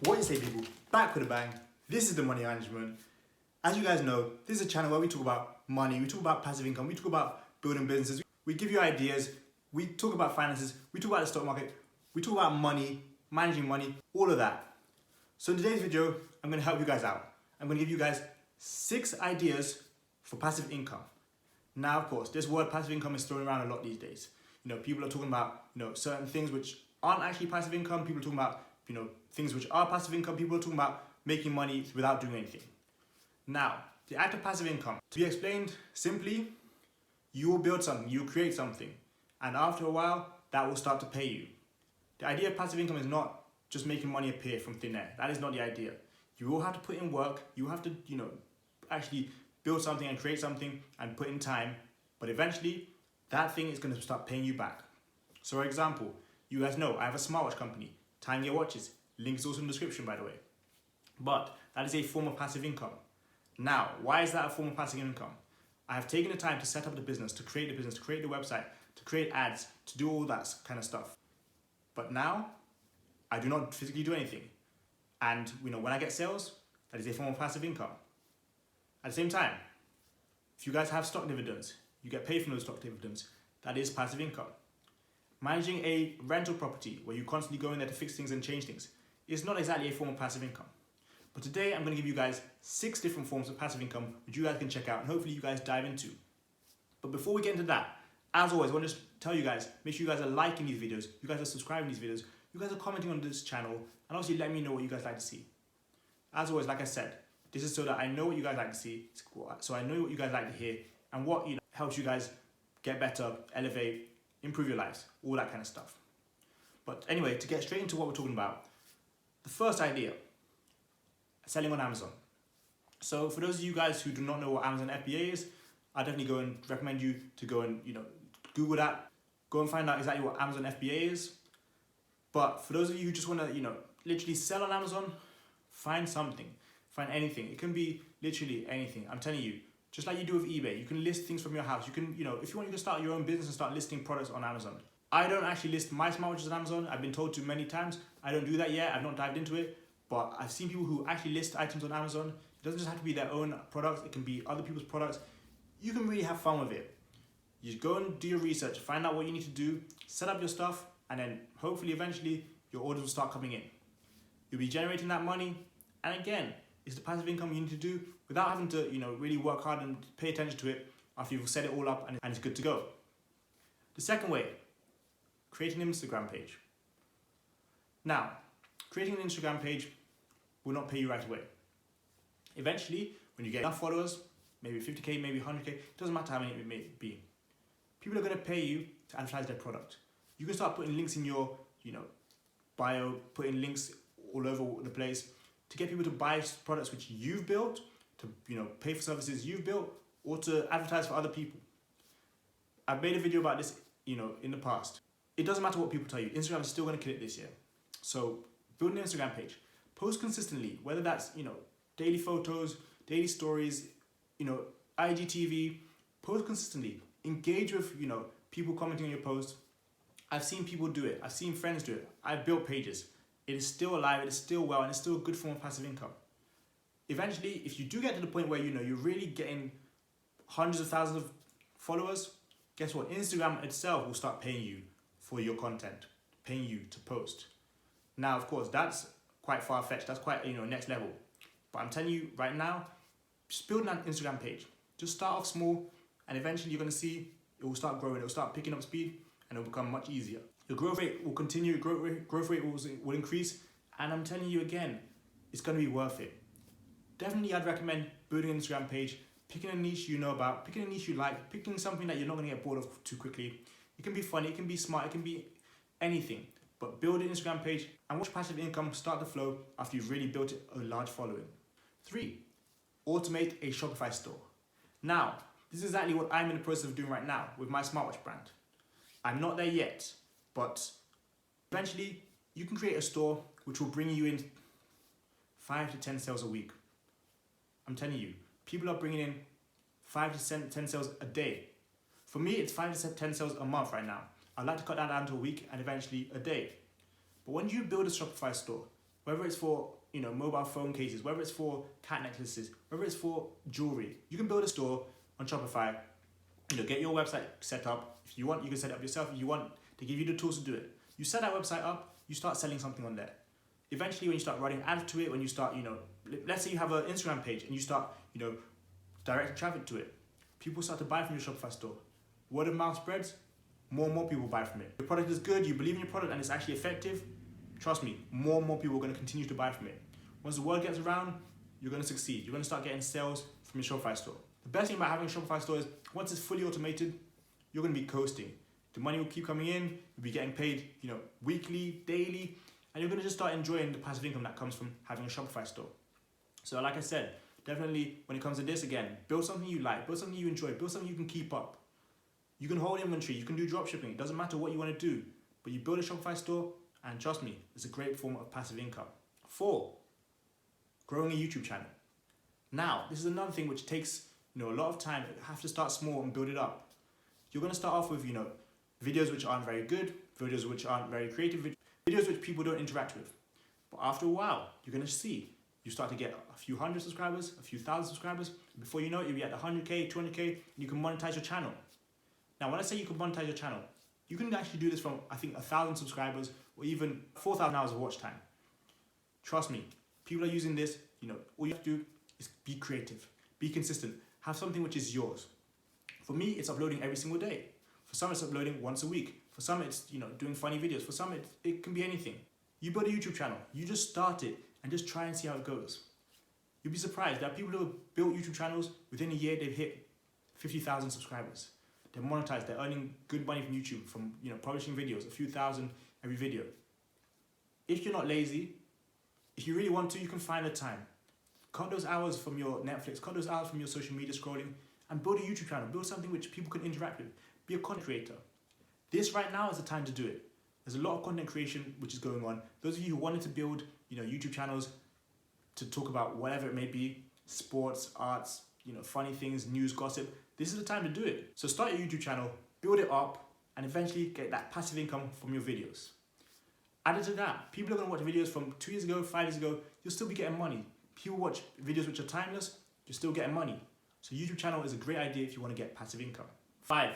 What you say, people? Back with a bang. This is the Money Management. As you guys know, this is a channel where we talk about money, we talk about passive income, we talk about building businesses, we give you ideas, we talk about finances, we talk about the stock market, we talk about money, managing money, all of that. So in today's video, I'm going to help you guys out. I'm going to give you guys 6 ideas for passive income. Now, of course, this word passive income is thrown around a lot these days. People are talking about, certain things which aren't actually passive income. People are talking about, things which are passive income. People are talking about making money without doing anything. Now, the act of passive income, to be explained simply, you will build something, you will create something, and after a while, that will start to pay you. The idea of passive income is not just making money appear from thin air. That is not the idea. You will have to put in work, you have to, actually build something and create something and put in time, but eventually, that thing is going to start paying you back. So for example, you guys know I have a smartwatch company, Time Gear Watches. Link is also in the description, by the way. But that is a form of passive income. Now, why is that a form of passive income? I have taken the time to set up the business, to create the business, to create the website, to create ads, to do all that kind of stuff. But now, I do not physically do anything. And when I get sales, that is a form of passive income. At the same time, if you guys have stock dividends, you get paid from those stock dividends, that is passive income. Managing a rental property where you constantly go in there to fix things and change things is not exactly a form of passive income. But today I'm going to give you guys 6 different forms of passive income which you guys can check out and hopefully you guys dive into. But before we get into that, as always, I want to just tell you guys, make sure you guys are liking these videos, you guys are subscribing to these videos, you guys are commenting on this channel, and obviously let me know what you guys like to see. As always, like I said, this is so that I know what you guys like to see, so I know what you guys like to hear, and what helps you guys get better, elevate, improve your lives, all that kind of stuff. But anyway, to get straight into what we're talking about, the first idea, selling on Amazon. So for those of you guys who do not know what Amazon FBA is, I definitely go and recommend you to go and Google that, go and find out exactly what Amazon FBA is. But for those of you who just want to literally sell on Amazon, find something, find anything. It can be literally anything. I'm telling you, just like you do with eBay, you can list things from your house. You can, if you want, you can start your own business and start listing products on Amazon. I don't actually list my smartwatches on Amazon. I've been told to many times. I don't do that yet. I've not dived into it. But I've seen people who actually list items on Amazon. It doesn't just have to be their own products. It can be other people's products. You can really have fun with it. You just go and do your research, find out what you need to do, set up your stuff, and then hopefully eventually your orders will start coming in. You'll be generating that money. And again, it's the passive income you need to do without having to really work hard and pay attention to it after you've set it all up and it's good to go. The second way, creating an Instagram page. Now, creating an Instagram page will not pay you right away. Eventually, when you get enough followers, maybe 50k, maybe 100k, it doesn't matter how many it may be. People are going to pay you to advertise their product. You can start putting links in your, bio, putting links all over the place to get people to buy products which you've built, to pay for services you've built, or to advertise for other people. I've made a video about this, in the past. It doesn't matter what people tell you. Instagram is still going to kill it this year. So build an Instagram page. Post consistently, whether that's, daily photos, daily stories, IGTV. Post consistently. Engage with, people commenting on your post. I've seen people do it. I've seen friends do it. I've built pages. It is still alive, it is still well, and it's still a good form of passive income. Eventually, if you do get to the point where you're really getting hundreds of thousands of followers, guess what? Instagram itself will start paying you for your content, paying you to post. Now, of course, that's quite far-fetched. That's quite, next level. But I'm telling you right now, just build an Instagram page. Just start off small, and eventually you're going to see it will start growing. It will start picking up speed, and it will become much easier. Your growth rate will continue, growth rate will increase, and I'm telling you again, it's going to be worth it. Definitely, I'd recommend building an Instagram page, picking a niche you know about, picking a niche you like, picking something that you're not going to get bored of too quickly. It can be funny, it can be smart, it can be anything, but build an Instagram page and watch passive income start to flow after you've really built a large following. 3, automate a Shopify store. Now, this is exactly what I'm in the process of doing right now with my smartwatch brand. I'm not there yet, but eventually you can create a store which will bring you in 5 to 10 sales a week. I'm telling you, people are bringing in 5 to 10 sales a day. For me, it's 5 to 10 sales a month right now. I'd like to cut that down to a week and eventually a day. But when you build a Shopify store, whether it's for mobile phone cases, whether it's for cat necklaces, whether it's for jewelry. You can build a store on Shopify. Get your website set up. If you want, you can set it up yourself. If you want, they give you the tools to do it. You set that website up, you start selling something on there. Eventually, when you start running ads to it, when you start, let's say you have an Instagram page and you start, directing traffic to it, people start to buy from your Shopify store. Word of mouth spreads, more and more people buy from it. Your product is good, you believe in your product and it's actually effective, trust me, more and more people are going to continue to buy from it. Once the word gets around, you're going to succeed. You're going to start getting sales from your Shopify store. The best thing about having a Shopify store is once it's fully automated, you're going to be coasting. The money will keep coming in, you'll be getting paid, weekly, daily, and you're going to just start enjoying the passive income that comes from having a Shopify store. So like I said, definitely when it comes to this, again, build something you like, build something you enjoy, build something you can keep up. You can hold inventory, you can do dropshipping, it doesn't matter what you want to do, but you build a Shopify store and trust me, it's a great form of passive income. 4, growing a YouTube channel. Now, this is another thing which takes a lot of time. You have to start small and build it up. You're going to start off with videos which aren't very good, videos which aren't very creative, videos which people don't interact with. But after a while, you're going to see you start to get a few hundred subscribers, a few thousand subscribers. Before you know it, you'll be at 100k, 200k, and you can monetize your channel. Now, when I say you can monetize your channel, you can actually do this from, I think, 1,000 subscribers or even 4,000 hours of watch time. Trust me, people are using this. All you have to do is be creative, be consistent, have something which is yours. For me, it's uploading every single day. For some, it's uploading once a week. For some, it's doing funny videos. For some, it can be anything. You build a YouTube channel, you just start it and just try and see how it goes. You'll be surprised. There are people who have built YouTube channels, within a year they've hit 50,000 subscribers. They're monetized, they're earning good money from YouTube, from publishing videos, a few thousand every video. If you're not lazy, if you really want to, you can find the time. Cut those hours from your Netflix, cut those hours from your social media scrolling, and build a YouTube channel, build something which people can interact with. Be a content creator. This right now is the time to do it. There's a lot of content creation which is going on. Those of you who wanted to build YouTube channels to talk about whatever it may be, sports, arts, funny things, news, gossip, this is the time to do it. So start your YouTube channel, build it up, and eventually get that passive income from your videos. Added to that, people are going to watch videos from 2 years ago, 5 years ago, you'll still be getting money. People watch videos which are timeless, you're still getting money. So YouTube channel is a great idea if you want to get passive income. 5,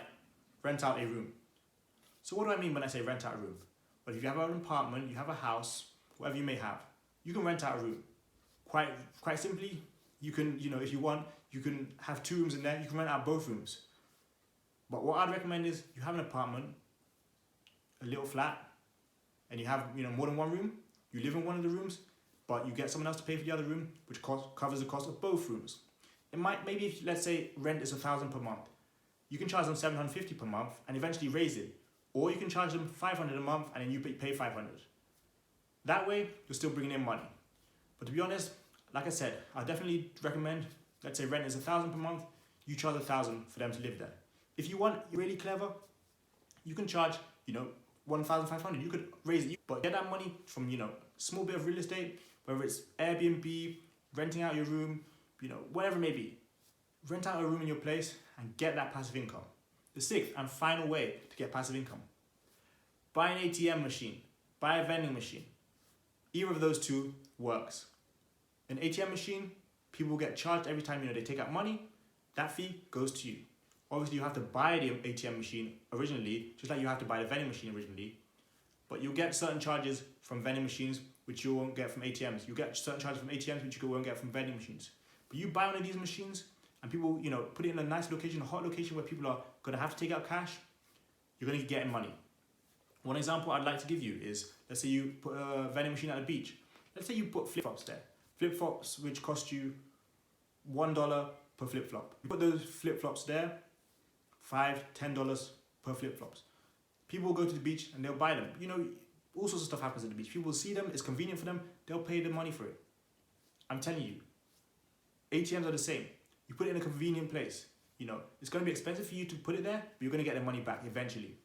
rent out a room. So what do I mean when I say rent out a room? Well, if you have an apartment, you have a house, whatever you may have, you can rent out a room. Quite simply, you can, if you want, you can have 2 rooms in there, you can rent out both rooms. But what I'd recommend is you have an apartment, a little flat, and you have more than one room, you live in one of the rooms, but you get someone else to pay for the other room, which covers the cost of both rooms. It might, maybe if, let's say, rent is 1,000 per month, you can charge them 750 per month and eventually raise it. Or you can charge them 500 a month and then you pay 500. That way, you're still bringing in money. But to be honest, like I said, I definitely recommend, let's say rent is 1,000 per month, you charge 1,000 for them to live there. If you want, you're really clever, you can charge, 1,500. You could raise it, but get that money from, small bit of real estate, whether it's Airbnb, renting out your room, whatever it may be. Rent out a room in your place and get that passive income. The 6th and final way to get passive income. Buy an ATM machine, buy a vending machine. Either of those two works. An ATM machine, people get charged every time they take out money, that fee goes to you. Obviously you have to buy the ATM machine originally, just like you have to buy the vending machine originally, but you'll get certain charges from vending machines which you won't get from ATMs. You get certain charges from ATMs which you won't get from vending machines. But you buy one of these machines and people, put it in a nice location, a hot location where people are going to have to take out cash, you're going to be getting money. One example I'd like to give you is, let's say you put a vending machine at the beach. Let's say you put flip-flops there. Flip-flops which cost you $1 per flip-flop. You put those flip-flops there, $5, $10 per flip-flops. People will go to the beach and they'll buy them. All sorts of stuff happens at the beach. People will see them, it's convenient for them, they'll pay the money for it. I'm telling you, ATMs are the same. You put it in a convenient place. It's going to be expensive for you to put it there, but you're going to get the money back eventually.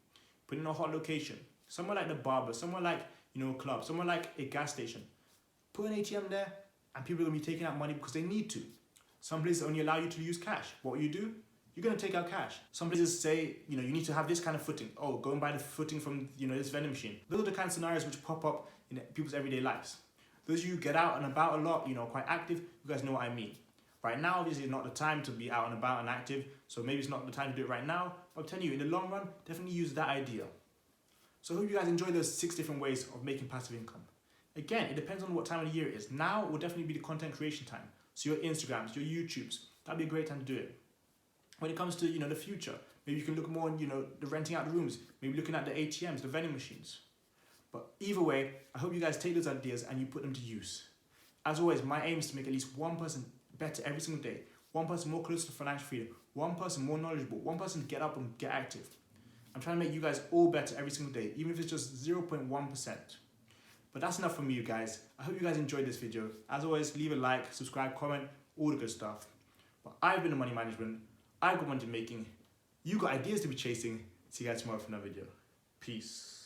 Put it in a hot location. Somewhere like the barber, somewhere like, a club, somewhere like a gas station. Put an ATM there and people are going to be taking out money because they need to. Some places only allow you to use cash. What will you do? You're going to take out cash. Some places say, you need to have this kind of footing. Oh, go and buy the footing from, this vending machine. Those are the kind of scenarios which pop up in people's everyday lives. Those of you who get out and about a lot, you know, quite active, you guys know what I mean. Right now, obviously, is not the time to be out and about and active, so maybe it's not the time to do it right now, but I'm telling you, in the long run, definitely use that idea. So I hope you guys enjoy those 6 different ways of making passive income. Again, it depends on what time of the year it is. Now will definitely be the content creation time. So your Instagrams, your YouTubes, that'd be a great time to do it. When it comes to, you know, the future, maybe you can look more on, you know, the renting out the rooms, maybe looking at the ATMs, the vending machines. But either way, I hope you guys take those ideas and you put them to use. As always, my aim is to make at least one person better every single day, one person more close to financial freedom, one person more knowledgeable, one person to get up and get active. I'm trying to make you guys all better every single day, even if it's just 0.1%. But that's enough from me, you guys. I hope you guys enjoyed this video. As always, leave a like, subscribe, comment, all the good stuff. But I've been the Money Management. I've got money making. You got ideas to be chasing. See you guys tomorrow for another video. Peace.